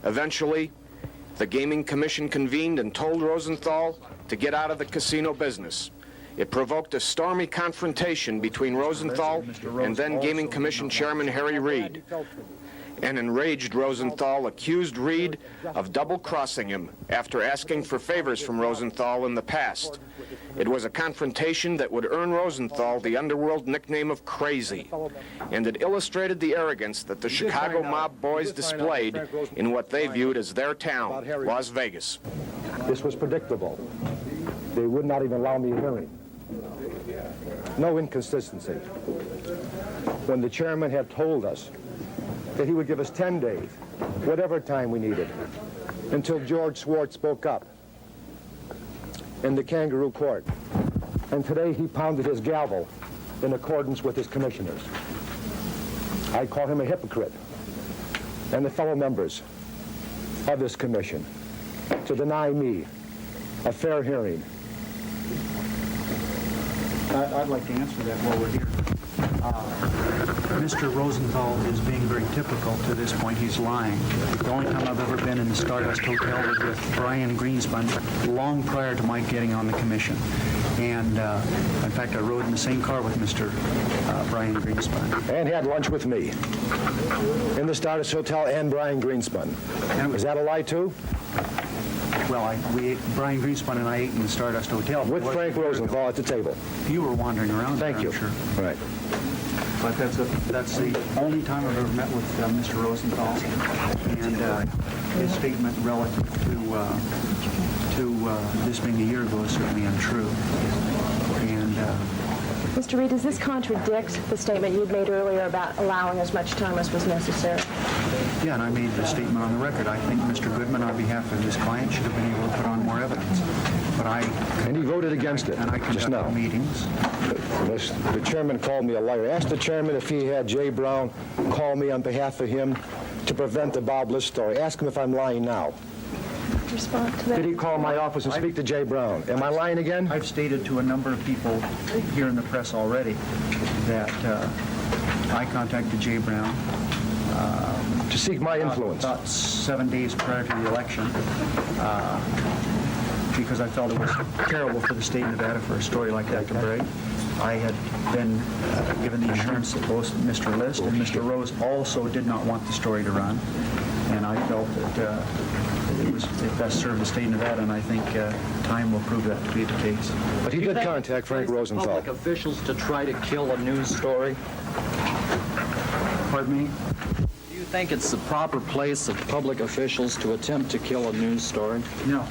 Eventually, the Gaming Commission convened and told Rosenthal to get out of the casino business. It provoked a stormy confrontation between Rosenthal and then Gaming Commission Chairman Harry Reid. An enraged Rosenthal accused Reid of double-crossing him after asking for favors from Rosenthal in the past. It was a confrontation that would earn Rosenthal the underworld nickname of Crazy, and it illustrated the arrogance that the Chicago mob boys displayed in what they viewed as their town, Las Vegas. This was predictable. They would not even allow me a hearing. No inconsistency. When the chairman had told us that he would give us 10 days, whatever time we needed, until George Schwartz spoke up in the kangaroo court. And today he pounded his gavel in accordance with his commissioners. I call him a hypocrite and the fellow members of this commission to deny me a fair hearing. I'd like to answer that while we're here. Mr. Rosenthal is being very typical to this point. He's lying. The only time I've ever been in the Stardust Hotel was with Brian Greenspun long prior to my getting on the commission. And in fact, I rode in the same car with Mr. Brian Greenspun. And had lunch with me in the Stardust Hotel and Brian Greenspun. Is that a lie too? Well, Brian Greenspun and I ate in the Stardust Hotel. With Frank Rosenthal at the table. You were wandering around. Thank you. I'm sure. Right. But that's the only time I've ever met with Mr. Rosenthal, and his statement relative to this being a year ago is certainly untrue. And Mr. Reid, does this contradict the statement you'd made earlier about allowing as much time as was necessary? yeah, and I made the statement on the record. I think Mr. Goodman, on behalf of his client, should have been able to put on more evidence. But and he voted against it and I just now. conducted meetings. The chairman called me a liar. Asked the chairman if he had Jay Brown call me on behalf of him to prevent the Bob List story. Ask him if I'm lying now. Respond to that. Did he call my office and speak to Jay Brown? Am I lying again? I've stated to a number of people here in the press already that I contacted Jay Brown to seek my influence. About 7 days prior to the election, because I felt it was terrible for the state of Nevada for a story like that to break. I had been given the assurance that both Mr. List and Mr. Rose also did not want the story to run, and I felt that it best served the state of Nevada, and I think time will prove that to be the case. But he did contact Frank Rosenthal. Public officials to try to kill a news story? Pardon me? Do you think it's the proper place of public officials to attempt to kill a news story? No.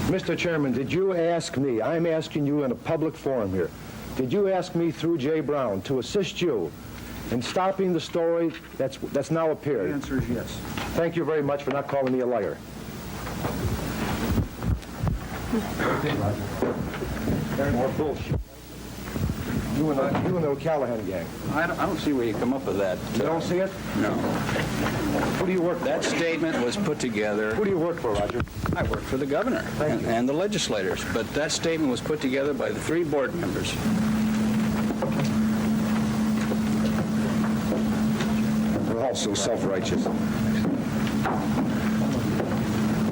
Mr. Chairman, did you ask me, I'm asking you in a public forum here, did you ask me through Jay Brown to assist you in stopping the story that's now appeared? The answer is yes. Thank you very much for not calling me a liar. More bullshit. You and the O'Callahan gang. I don't see where you come up with that. You don't see it? No. Who do you work for? That statement was put together. Who do you work for, Roger? I work for the governor and the legislators, but that statement was put together by the 3 board members. We're all so self-righteous.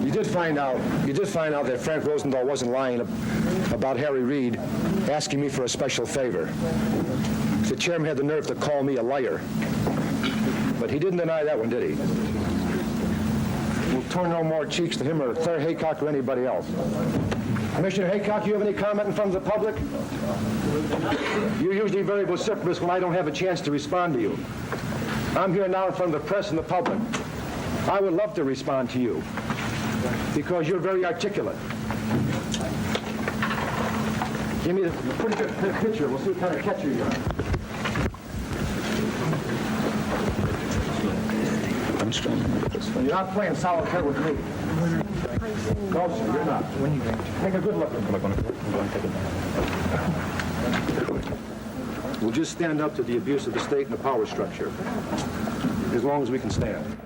You did find out that Frank Rosenthal wasn't lying about Harry Reid asking me for a special favor. The chairman had the nerve to call me a liar. But he didn't deny that one, did he? We'll turn no more cheeks to him or Claire Haycock or anybody else. Commissioner Haycock, you have any comment in front of the public? You're usually very vociferous when I don't have a chance to respond to you. I'm here now in front of the press and the public. I would love to respond to you because you're very articulate. Give me a pretty good picture. We'll see what kind of catcher you are. You're not playing solitaire with me. No, sir, you're not. Take a good look at me. We'll just stand up to the abuse of the state and the power structure as long as we can stand.